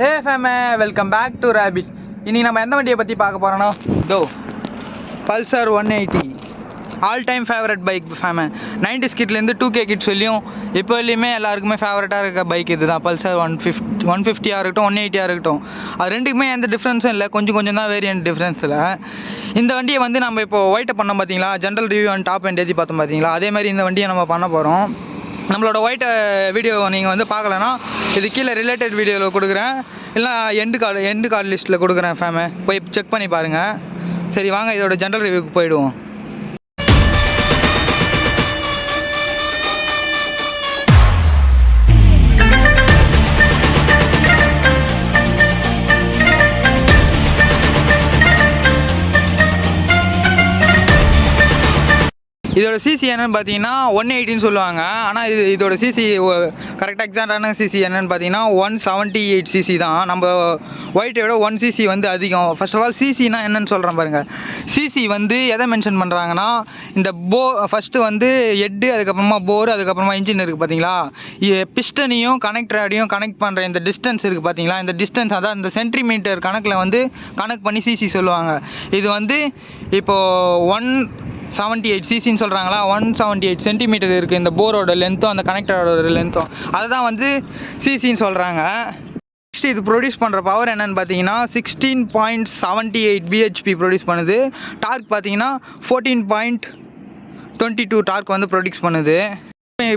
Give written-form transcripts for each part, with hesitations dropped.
Hey fam, welcome back to Rabbit. இன்னைக்கு நம்ம எந்த வண்டியை பற்றி பார்க்க போகிறோன்னா Pulsar 180 all time favourite bike fame 90s கிட்லேருந்து 2K கிட்ஸ் சொல்லியும் இப்போ வரையுமே எல்லாருக்குமே ஃபேவரட்டாக இருக்க பைக் இது தான். பல்சர் 150 இருக்கட்டும் 180 இருக்கட்டும், அது ரெண்டுக்குமே எந்த டிஃப்ரென்ஸும் இல்லை, கொஞ்சம் தான் வேரியன்ட் டிஃப்ரென்ஸ் இல்லை. இந்த வண்டியை வந்து நம்ம இப்போ ஒயிட்டை பண்ணோம் பார்த்தீங்களா, general review and top and ஏற்றி பார்த்தோம் பார்த்தீங்களா, அதே மாதிரி இந்த வண்டியை நம்ம பண்ண போகிறோம். நம்மளோட ஒயிட் வீடியோ நீங்கள் வந்து பார்க்கலன்னா இது கீழே ரிலேட்டட் வீடியோவில் கொடுக்குறேன், இல்லை எண்டு கார்டு லிஸ்ட்டில் கொடுக்குறேன் ஃபேமு, போய் செக் பண்ணி பாருங்கள். சரி வாங்க இதோட ஜென்ரல் ரிவ்யூக்கு போயிடுவோம். இதோட சிசி என்னன்னு பார்த்தீங்கன்னா 180 சொல்லுவாங்க, ஆனால் இதோட சிசி கரெக்டாக எக்ஸாக்டான சிசி என்னன்னு பார்த்தீங்கன்னா 178 சிசி தான். நம்ம ஒயிட்டோட 1 சிசி வந்து அதிகம். ஃபர்ஸ்ட் ஆஃப் ஆல் சிசினா என்னன்னு சொல்கிறேன் பாருங்கள். சிசி வந்து எதை மென்ஷன் பண்ணுறாங்கன்னா, இந்த ஃபஸ்ட்டு வந்து ஹெட்டு, அதுக்கப்புறமா போர், அதுக்கப்புறமா இன்ஜின் இருக்குது பார்த்தீங்களா, பிஸ்டனையும் கனெக்டரையும் கனெக்ட் பண்ணுற இந்த டிஸ்டன்ஸ் இருக்குது பார்த்தீங்களா, இந்த டிஸ்டன்ஸ் அதான் இந்த சென்டிமீட்டர் கணக்கில் வந்து கனெக்ட் பண்ணி சிசி சொல்லுவாங்க. இது வந்து இப்போது 178 சிசின்னு சொல்கிறாங்களா, 178 சென்டிமீட்டர் இருக்குது இந்த போரோட லென்த்தும் அந்த கனெக்டரோட லென்த்தும், அதை தான் வந்து சிசின்னு சொல்கிறாங்க. நெக்ஸ்ட் இது ப்ரொடியூஸ் பண்ணுற பவர் என்னென்னு பார்த்தீங்கன்னா 16.78 பிஹெச்பி ப்ரொடியூஸ் பண்ணுது. டார்க் பார்த்தீங்கன்னா 14.22 டார்க் வந்து ப்ரொடியூஸ் பண்ணுது.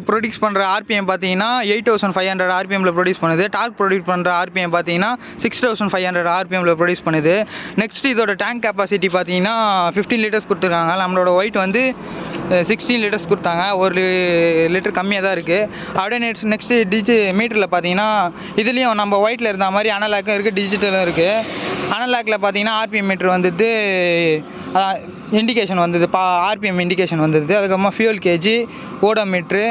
ப்ரொடியூஸ் பண்ணுற ஆர்பிஎம் பார்த்தீங்கன்னா 8500 ஆர்பிஎம்மில் ப்ரொடியூஸ் பண்ணுது. டார்க் ப்ரொடியூஸ் பண்ணுற ஆர்பிஎம் பார்த்தீங்கன்னா 6500 ஆர்பிஎம்மில் ப்ரொடியூஸ் பண்ணுது. நெக்ஸ்ட் இதோட டேங்க் கெப்பாசிட்டி பார்த்தீங்கன்னா 15 லிட்டர்ஸ் கொடுத்துருக்காங்க. நம்மளோட ஒயிட் வந்து 16 லிட்டர்ஸ் கொடுத்தாங்க, 1 லிட்டர் கம்மியாக தான் இருக்குது. அப்படியே நெக்ஸ்ட்டு மீட்டரில் பார்த்தீங்கன்னா இதுலேயும் நம்ம ஒயிட்டில் இருந்த மாதிரி அனலாக்கும் இருக்குது, டிஜிட்டலும் இருக்குது. அனலாக்கில் பார்த்தீங்கன்னா ஆர்பிஎம் மீட்டர் வந்துட்டு இண்டிகேஷன் வந்தது, ஆர்பிஎம் இண்டிகேஷன் வந்தது. அதுக்கப்புறமா ஃபியூல் கேஜி, ஓடோமீட்ரு,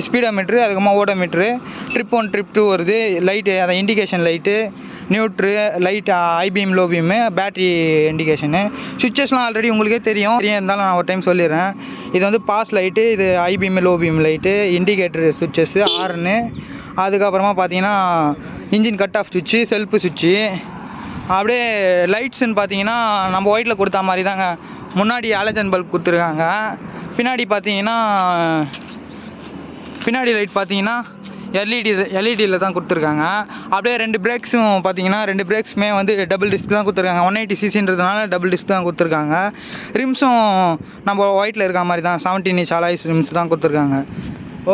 ஸ்பீடோமீட்ரு, அதுக்கப்புறமா ஓடோமீட்ரு, ட்ரிப் 1 ட்ரிப் 2 வருது, லைட்டு அதை indication light, neutral light, high beam low beam, battery indication. சுவிட்சஸ்லாம் ஆல்ரெடி உங்களுக்கே தெரியும், இருந்தாலும் நான் ஒரு டைம் சொல்லிடுறேன். இது வந்து பாஸ் லைட்டு, இது ஐபீம் லோ பீம் லைட்டு, இண்டிகேட்டர் சுவிட்சஸ்ஸு, ஆர்னு, அதுக்கப்புறமா பார்த்தீங்கன்னா இன்ஜின் கட் ஆஃப் சுவிட்சு, செல்ஃபு சுவிட்சு. அப்படியே லைட்ஸுன்னு பார்த்தீங்கன்னா நம்ம ஒயிட்டில் கொடுத்தா மாதிரி தாங்க. முன்னாடி ஹாலஜன் பல்ப் கொடுத்துருக்காங்க, பின்னாடி லைட் பார்த்தீங்கன்னா எல்இடியில் தான் கொடுத்துருக்காங்க. அப்படியே 2 பிரேக்ஸும் பார்த்தீங்கன்னா 2 பிரேக்ஸுமே வந்து டபுள் டிஸ்க் தான் கொடுத்துருக்காங்க. 180 சிசின்றதுனால டபுள் டிஸ்க் தான் கொடுத்துருக்காங்க. ரிம்ஸும் நம்ம ஒயிட்டில் இருக்க மாதிரி தான் 17 inch அலாய்ஸ் ரிம்ஸ் தான் கொடுத்துருக்காங்க.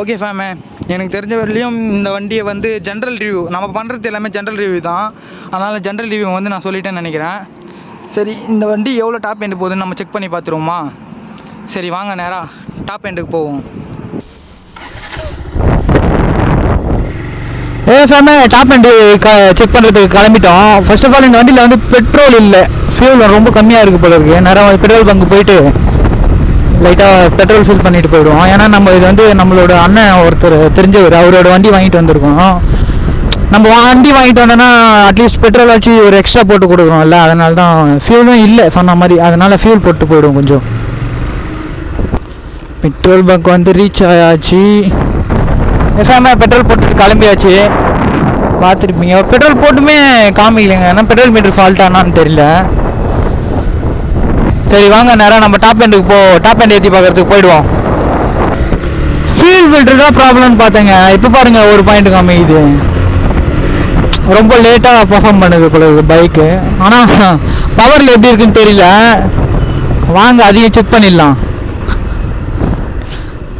ஓகே ஃபேமே, எனக்கு தெரிஞ்ச வரையிலையும் இந்த வண்டியை வந்து ஜென்ரல் ரிவ்யூ நம்ம பண்ணுறது எல்லாமே ஜென்ரல் ரிவ்யூ தான், அதனால் ஜென்ரல் ரிவ்யூ வந்து நான் சொல்லிட்டேன்னு நினைக்கிறேன். சரி இந்த வண்டி எவ்வளோ டாப் எண்டு போகுதுன்னு நம்ம செக் பண்ணி பார்த்துருவோமா? சரி வாங்க நேராக டாப் எண்டுக்கு போவோம். ஃபேமே டாப் எண்டு செக் பண்ணுறதுக்கு கிளம்பிட்டோம். ஃபர்ஸ்ட் ஆஃப் ஆல் இந்த வண்டியில் வந்து பெட்ரோல் இல்லை, ஃபியூல் ரொம்ப கம்மியாக இருக்குது போல இருக்குது. நேராக பெட்ரோல் பங்கு போயிட்டு லைட்டாக பெட்ரோல் ஃபில் பண்ணிட்டு போயிடுவோம். ஏன்னா நம்ம இது வந்து நம்மளோட அண்ணன் ஒருத்தர் தெரிஞ்சவர், அவரோட வண்டி வாங்கிட்டு வந்திருக்கோம். நம்ம வண்டி வாங்கிட்டு வந்தோன்னா அட்லீஸ்ட் பெட்ரோல் வச்சு ஒரு எக்ஸ்ட்ரா போட்டு கொடுக்குறோம்ல, அதனால தான் ஃபியூலும் இல்லை சொன்ன மாதிரி, அதனால் ஃபியூல் போட்டு போயிடுவோம். கொஞ்சம் பெட்ரோல் பங்க் வந்து ரீச் ஆயாச்சு. எஃப்எம்ஐ பெட்ரோல் போட்டு கிளம்பியாச்சு. பார்த்துருப்பீங்க பெட்ரோல் போட்டுமே காமிக்கலைங்க, ஏன்னா பெட்ரோல் மீட்டர் ஃபால்ட்டானான்னு தெரியல. சரி வாங்க நேராக நம்ம டாப் எண்ட் ஏற்றி பார்க்குறதுக்கு போயிடுவோம். ஃபியூல் ஃபில்டர் தான் ப்ராப்ளம்னு பார்த்தேங்க. இப்போ பாருங்கள் ஒரு பாயிண்ட் காமிக்குது, ரொம்ப லேட்டாக பர்ஃபார்ம் பண்ணுது போல பைக்கு. ஆனால் பவரில் எப்படி இருக்குன்னு தெரியல, வாங்க அதையும் செக் பண்ணிடலாம்.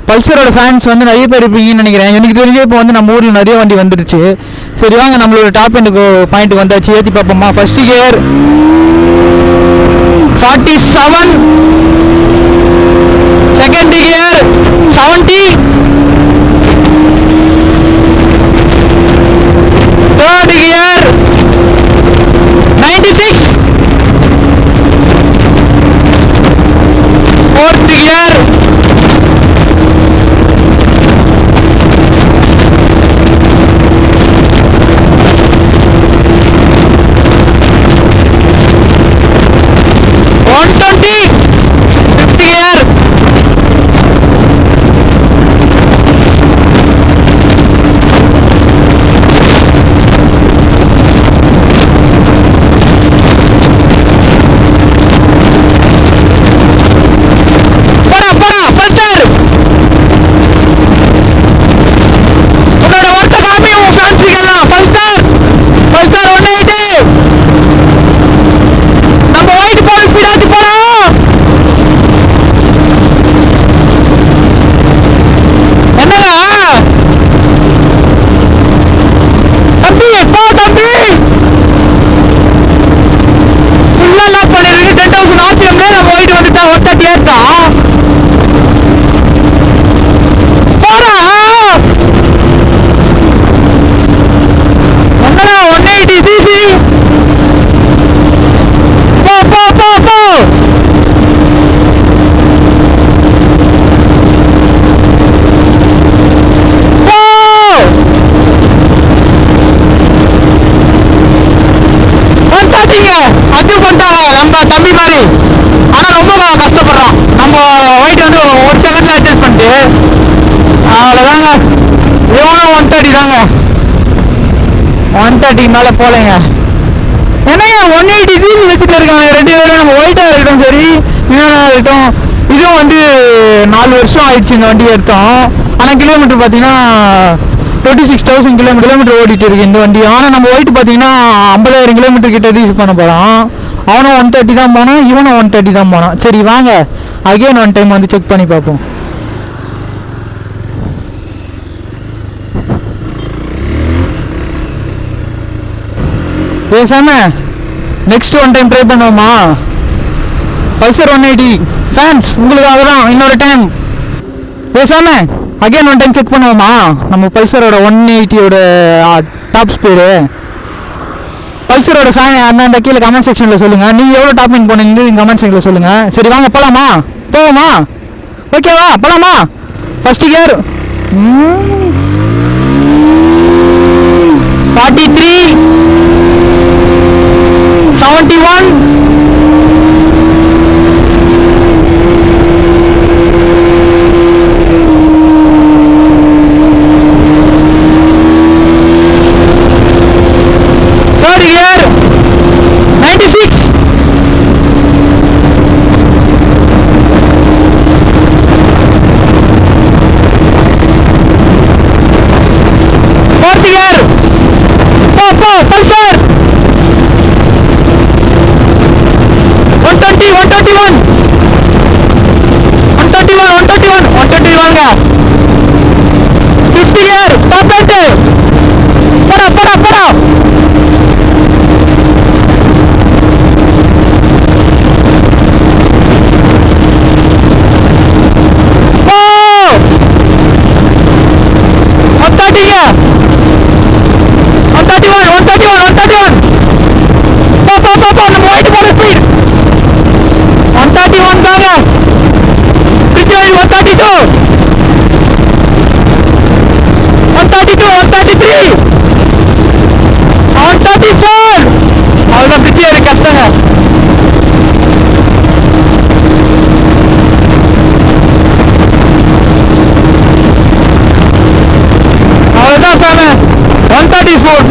பல்சரோட ஃபேன்ஸ் வந்து நிறைய பேர் இருப்பீங்கன்னு நினைக்கிறேன். எனக்கு தெரிஞ்ச இப்போ வந்து நம்ம ஊரில் நிறைய வண்டி வந்துடுச்சு. சரி வாங்க நம்மளோட டாப் எண்டுக்கு பாயிண்ட்டுக்கு வந்தாச்சு, ஏற்றி பார்ப்போமா. First gear 47, second gear 70, third gear 96, fourth gear 120, fifth gear adjust பண்ணிட்டாங்க நம்ம தம்பி மாதிரி. ஆனால் ரொம்ப கஷ்டப்படுறோம் நம்ம ஒயிட் வந்து ஒரு செகண்ட்ல அட்ஜஸ்ட் பண்ணிட்டு. அவ்வளோதாங்க, இவனும் 130 தாங்க, 130 மேலே போகலைங்க. ஏன்னா 180 வீல் வச்சுட்டு இருக்காங்க ரெண்டு பேரும். நம்ம ஒயிட்டாக இருக்கட்டும் சரி, இன்னொன்னா இருக்கட்டும். இதுவும் வந்து 4 வருஷம் ஆயிடுச்சு இந்த வண்டி எடுத்தோம். ஆனால் கிலோமீட்டர் பார்த்தீங்கன்னா 26,000 கிலோமீட்டர் ஓடிட்டு இருக்கு இந்த வண்டி. ஆனால் நம்ம ஒயிட் பார்த்தீங்கன்னா 50,000 கிலோமீட்டர் கிட்ட யூஸ் பண்ண போகிறோம். அவனும் 130 தான் போனான், இவனும் 130 தான் போனான். சரி வாங்க அகைன் ஒன் டைம் வந்து செக் பண்ணி பார்ப்போம். பேசாம நெக்ஸ்ட் ஒன் டைம் ட்ரை பண்ணுவோமா? பல்சர் 180 ஃபேன்ஸ் உங்களுக்காக தான் இன்னொரு டைம். பேசாம அகைன் ஒன் டைம் செக் பண்ணுவோமா? நம்ம பல்சரோட 180யோட டாப் ஸ்பீடு. பல்சரோட ஃபேன் அந்த கீழே கமெண்ட் செக்ஷனில் சொல்லுங்கள். நீங்கள் எவ்வளோ டாப்பிங் போனீங்க கமெண்ட் செக்ஷனில் சொல்லுங்கள். சரி வாங்க போகலாமா? போவோமா? ஓகேவா போகலாமா? First gear 43 71 third gear 96 fourth gear pulsar 120 121 121 fifth gear top eight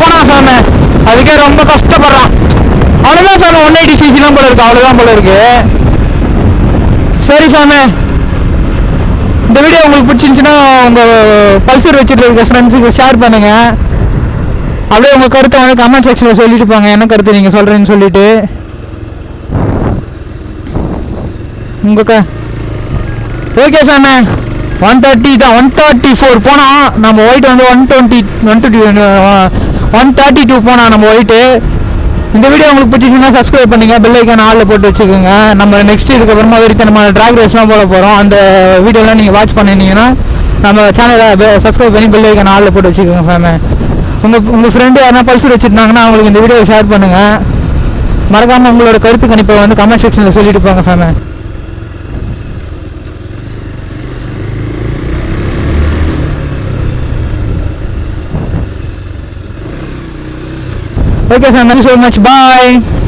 போடா அதுக்கே ரொம்ப கஷ்டப்படுறான். அவ்வளோதான் சாமி 180 சிசி தான் போல இருக்கு, அவ்வளோதான் போல இருக்கு. சரி சாமி, இந்த வீடியோ உங்களுக்கு பிடிச்சிருந்துச்சுன்னா உங்கள் பல்சர் வச்சுட்டு இருக்க ஃப்ரெண்ட்ஸுக்கு ஷேர் பண்ணுங்க. அப்படியே உங்கள் கருத்தை வந்து கமெண்ட் செக்ஷனில் சொல்லிட்டு போங்க, என்ன கருத்து நீங்கள் சொல்கிறேன்னு சொல்லிட்டு. ஓகே சாமி 130 தான் 134 போனால் நம்ம ஒயிட் வந்து 132 போனால் நம்ம ஒயிட்டு. இந்த வீடியோ உங்களுக்கு பிடிச்சிங்கன்னா சப்ஸ்கிரைப் பண்ணுங்க, பெல் ஐக்கான் ஆளில் போட்டு வச்சுக்கோங்க. நம்ம நெக்ஸ்ட் இதுக்கப்புறமா வரைக்கும் நம்ம ட்ராக் ரேஸ்லாம் போட போகிறோம். அந்த வீடியோலாம் நீங்கள் வாட்ச் பண்ணிருந்தீங்கன்னா நம்ம சேனலை சப்ஸ்கிரைப் பண்ணி பெல் ஐக்கான் ஆளில் போட்டு வச்சுக்கோங்க ஃபேமே. உங்கள் ஃப்ரெண்டு யாருன்னா பல்சர் வச்சுருந்தாங்கன்னா அவங்களுக்கு இந்த வீடியோவை ஷேர் பண்ணுங்கள். மறக்காமல் உங்களோட கருத்து கணிப்பை வந்து கமெண்ட் செக்ஷனில் சொல்லிட்டு போங்க ஃபேமே. Okay, thank you so much. Bye.